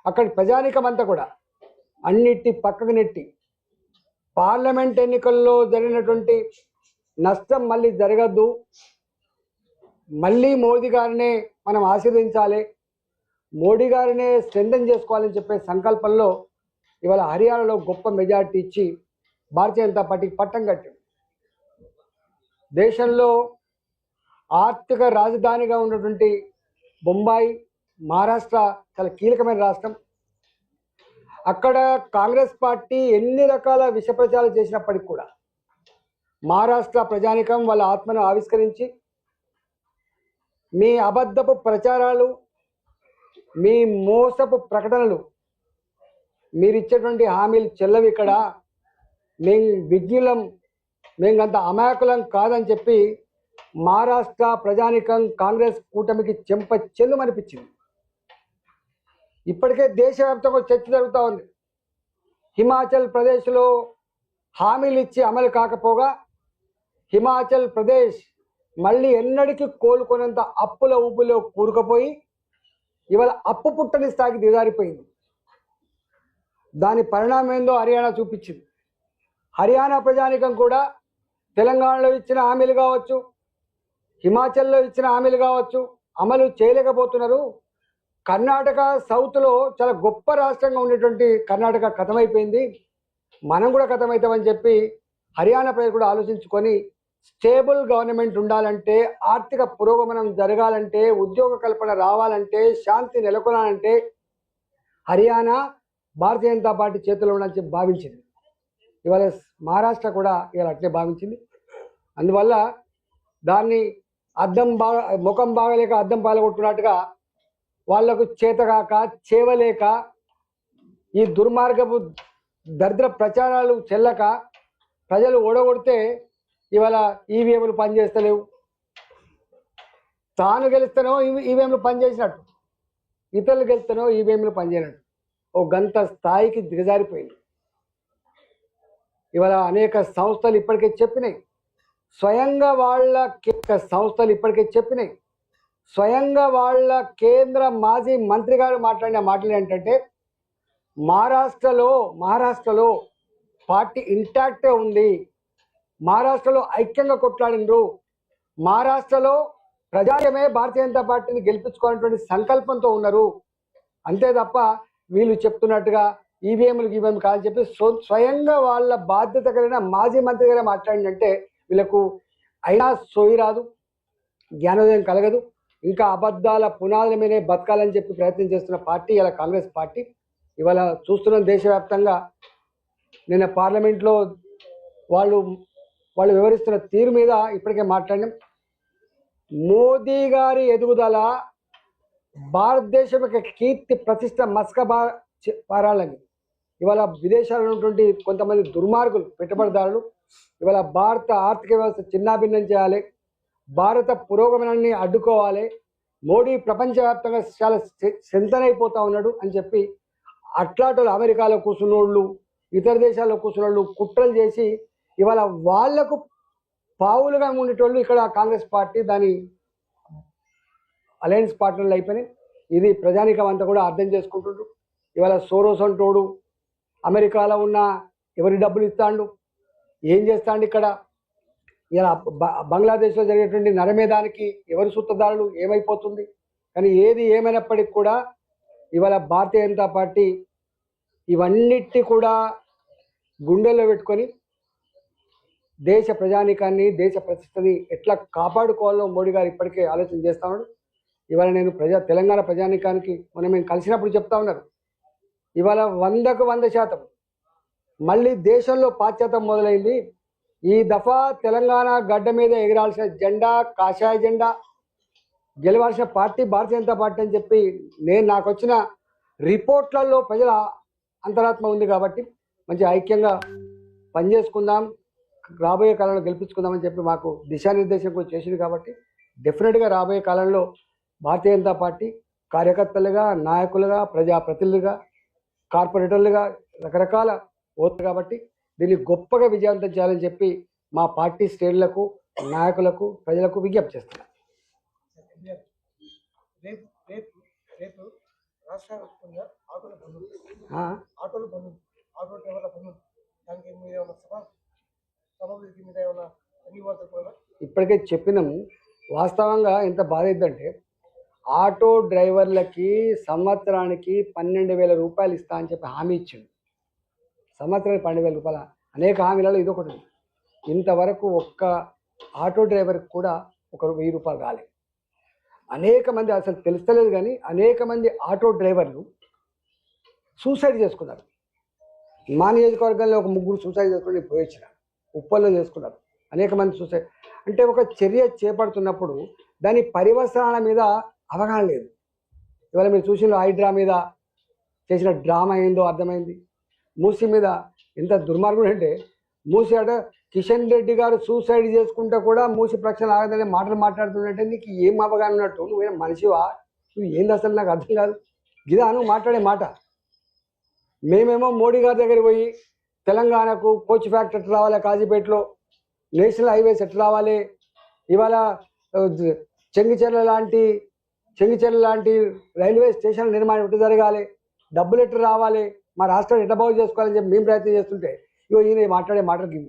అక్కడి ప్రజానికం అంతా కూడా అన్నిటి పక్కకు నెట్టి పార్లమెంట్ ఎన్నికల్లో జరిగినటువంటి నష్టం మళ్ళీ జరగద్దు, మళ్ళీ మోదీ గారినే మనం ఆశీర్వదించాలి, మోడీ గారినే స్ట్రెంథన్ చేసుకోవాలని చెప్పే సంకల్పంలో ఇవాళ హర్యానాలో గొప్ప మెజార్టీ ఇచ్చి భారతీయ జనతా పార్టీకి పట్టం కట్టింది. దేశంలో ఆర్థిక రాజధానిగా ఉన్నటువంటి బొంబాయి, మహారాష్ట్ర చాలా కీలకమైన రాష్ట్రం. అక్కడ కాంగ్రెస్ పార్టీ ఎన్ని రకాల విష ప్రచారాలు చేసినప్పటికీ కూడా మహారాష్ట్ర ప్రజానికం వాళ్ళ ఆత్మను ఆవిష్కరించి మీ అబద్ధపు ప్రచారాలు, మీ మోసపు ప్రకటనలు, మీరిచ్చేటువంటి హామీలు చెల్లవి, ఇక్కడ మేము విజ్ఞులం, మేము అంత అమాయకులం కాదని చెప్పి మహారాష్ట్ర ప్రజానికం కాంగ్రెస్ కూటమికి చెంప చెల్లుమనిపించింది. ఇప్పటికే దేశవ్యాప్తంగా చర్చ జరుగుతూ ఉంది. హిమాచల్ ప్రదేశ్లో హామీలు ఇచ్చి అమలు కాకపోగా హిమాచల్ ప్రదేశ్ మళ్ళీ ఎన్నడికి కోలుకునేంత అప్పుల ఊపులో కూరుకుపోయి ఇవాళ అప్పు పుట్టని స్థాయికి దిగజారిపోయింది. దాని పరిణామం ఏందో హర్యానా చూపించింది. హర్యానా ప్రజానికం కూడా తెలంగాణలో ఇచ్చిన హామీలు కావచ్చు, హిమాచల్లో ఇచ్చిన హామీలు కావచ్చు అమలు చేయలేకపోతున్నారు. కర్ణాటక సౌత్లో చాలా గొప్ప రాష్ట్రంగా ఉండేటువంటి కర్ణాటక కథమైపోయింది, మనం కూడా కథమవుతామని చెప్పి హర్యానా ప్రజలు కూడా ఆలోచించుకొని స్టేబుల్ గవర్నమెంట్ ఉండాలంటే, ఆర్థిక పురోగమనం జరగాలంటే, ఉద్యోగ కల్పన రావాలంటే, శాంతి నెలకొనాలంటే హర్యానా భారతీయ జనతా పార్టీ చేతిలో ఉండాలని చెప్పి భావించింది. ఇవాళ మహారాష్ట్ర కూడా ఇవాళ అట్లే భావించింది. అందువల్ల దాన్ని ముఖం బాగలేక అద్దం పాల్గొట్టున్నట్టుగా వాళ్లకు చేతగాక చేవలేక ఈ దుర్మార్గపు దరిద్ర ప్రచారాలు చెల్లక ప్రజలు ఓడగొడితే ఇవాళ ఈవీఎంలు పనిచేస్తలేవు. తాను గెలుస్తానో ఈవీఎంలు పనిచేసినట్టు, ఇతరులు గెలుస్తానో ఈవీఎంలు పనిచేయనట్టు ఓ గంట స్థాయికి దిగజారిపోయింది. ఇవాళ అనేక సంస్థలు ఇప్పటికే చెప్పినాయి, స్వయంగా వాళ్ళ సంస్థలు ఇప్పటికే చెప్పినాయి, స్వయంగా వాళ్ళ కేంద్ర మాజీ మంత్రి గారు మాట్లాడిన మాటలు ఏంటంటే మహారాష్ట్రలో పార్టీ ఇంటాక్టే ఉంది, మహారాష్ట్రలో ఐక్యంగా కొట్లాడినరు, మహారాష్ట్రలో ప్రజాయమే భారతీయ జనతా పార్టీని గెలిపించుకోవాలనేటువంటి సంకల్పంతో ఉన్నారు, అంతే తప్ప వీళ్ళు చెప్తున్నట్టుగా ఈవీఎంలు కాదని చెప్పి స్వయంగా వాళ్ళ బాధ్యత కలిగిన మాజీ మంత్రి గారే మాట్లాడిందంటే వీళ్ళకు అయినా సోయి రాదు, జ్ఞానోదయం కలగదు, ఇంకా అబద్ధాల పునాదుల మీదే బతకాలని చెప్పి ప్రయత్నం చేస్తున్న పార్టీ ఇలా కాంగ్రెస్ పార్టీ. ఇవాళ చూస్తున్నాం దేశవ్యాప్తంగా. నిన్న పార్లమెంట్లో వాళ్ళు వివరిస్తున్న తీరు మీద ఇప్పటికే మాట్లాడినాం. మోదీ గారి ఎదుగుదల భారతదేశం యొక్క కీర్తి ప్రతిష్ట పారాలని ఇవాళ విదేశాల్లో ఉన్నటువంటి కొంతమంది దుర్మార్గులు, పెట్టుబడిదారులు ఇవాళ భారత ఆర్థిక వ్యవస్థ చిన్నాభిన్నం చేయాలి, భారత పురోగమనాన్ని అడ్డుకోవాలి, మోడీ ప్రపంచవ్యాప్తంగా చాలా స్ట్రెంథన్ అయిపోతా ఉన్నాడు అని చెప్పి అట్లాంటి అమెరికాలో కూర్చున్నోళ్ళు, ఇతర దేశాల్లో కూర్చున్నోళ్ళు కుట్రలు చేసి ఇవాళ వాళ్లకు పావులుగా ఉండేటోళ్ళు ఇక్కడ కాంగ్రెస్ పార్టీ దాని అలయన్స్ పార్ట్నర్లు అయిపోయినాయి. ఇది ప్రజానికం అంతా కూడా అర్థం చేసుకుంటుండ్రు. ఇవాళ సోరోస్ అంటోడు అమెరికాలో ఉన్న ఎవరి డబ్బులు ఇస్తాడు, ఏం చేస్తాడు, ఇక్కడ ఇలా బంగ్లాదేశ్లో జరిగేటువంటి నరమేధానికి ఎవరి సూత్రధారులు, ఏమైపోతుంది. కానీ ఏది ఏమైనప్పటికీ కూడా ఇవాళ భారతీయ జనతా పార్టీ ఇవన్నిటి కూడా గుండెల్లో పెట్టుకొని దేశ ప్రజానికాన్ని, దేశ ప్రతిష్టని ఎట్లా కాపాడుకోవాలో మోడీ గారు ఇప్పటికే ఆలోచన చేస్తా ఉన్నాడు. ఇవాళ నేను తెలంగాణ ప్రజానికానికి మేము కలిసినప్పుడు చెప్తా ఉన్నారు, ఇవాళ 100కు 100% మళ్ళీ దేశంలో పాశ్చాత్యం మొదలైంది. ఈ దఫా తెలంగాణ గడ్డ మీద ఎగరాల్సిన జెండా కాషాయ జెండా, గెలవాల్సిన పార్టీ భారతీయ జనతా పార్టీ అని చెప్పి నాకు వచ్చిన రిపోర్ట్లలో ప్రజల అంతరాత్మ ఉంది. కాబట్టి మంచి ఐక్యంగా పనిచేసుకుందాం, రాబోయే కాలంలో గెలిపించుకుందామని చెప్పి మాకు దిశానిర్దేశం కూడా చేసింది. కాబట్టి డెఫినెట్గా రాబోయే కాలంలో భారతీయ జనతా పార్టీ కార్యకర్తలుగా, నాయకులుగా, ప్రజాప్రతినిధులుగా, కార్పొరేటర్లుగా రకరకాల ఓట్లు కాబట్టి దీన్ని గొప్పగా విజయవంతం చేయాలని చెప్పి మా పార్టీ శ్రేణులకు, నాయకులకు, ప్రజలకు విజ్ఞప్తి చేస్తున్నాం. రాష్ట్ర వ్యాప్తంగా ఆటోల బంధు ఆ? ఆటోల బంధు ఆటో డ్రైవర్ల బంధు దానికి మీరు ఏమైనా సభకి మీద ఏమైనా ధన్యవాదాలు. ఇప్పటికే చెప్పినాము. వాస్తవంగా ఎంత బాధ అయిద్దంటే ఆటో డ్రైవర్లకి సంవత్సరానికి 12,000 రూపాయలు ఇస్తా అని చెప్పి హామీ ఇచ్చిండు. సంవత్సరానికి 12,000 రూపాయల అనేక హామీలలో ఇదొకటి. ఇంతవరకు ఒక్క ఆటో డ్రైవర్కి కూడా ఒక 1000 రూపాయలు కాలేదు. అనేక మంది అసలు తెలుస్తలేదు కానీ అనేక మంది ఆటో డ్రైవర్లు సూసైడ్ చేసుకున్నారు. మా నియోజకవర్గంలో ఒక 3 సూసైడ్ చేసుకుని పోయి వచ్చినారు. ఉప్పల్లో చేసుకున్నారు. అనేక మంది సూసైడ్. అంటే ఒక చర్య చేపడుతున్నప్పుడు దాని పర్యవసానాల మీద అవగాహన లేదు. ఇవాళ మీరు చూసిన హైడ్రా మీద చేసిన డ్రామా ఏందో అర్థమైంది. మూసి మీద ఎంత దుర్మార్గుడు అంటే మూసి అట కిషన్ రెడ్డి గారు సూసైడ్ చేసుకుంటే కూడా మూసి ప్రక్షాళన ఆగదనే మాటలు మాట్లాడుతున్నట్టే నీకు ఏం అవగాహన ఉన్నట్టు? నువ్వేం మనిషివా? నువ్వు ఏంది అసలు నాకు అర్థం కాదు. గిదా నువ్వు మాట్లాడే మాట. మేమేమో మోడీ గారి దగ్గరికి పోయి తెలంగాణకు కోచ్ ఫ్యాక్టరీ ఎట్లా రావాలి, కాజీపేటలో నేషనల్ హైవేస్ ఎట్లా రావాలి, ఇవాళ చెంగిచెర్ల లాంటి రైల్వే స్టేషన్ నిర్మాణం ఎట్లా జరగాలి, డబ్బులు ఎట్లా రావాలి, మా రాష్ట్రాన్ని ఎట్లా బాగు చేసుకోవాలని చెప్పి మేము ప్రయత్నం చేస్తుంటే ఇగో ఈయన మాట్లాడే మాటలకి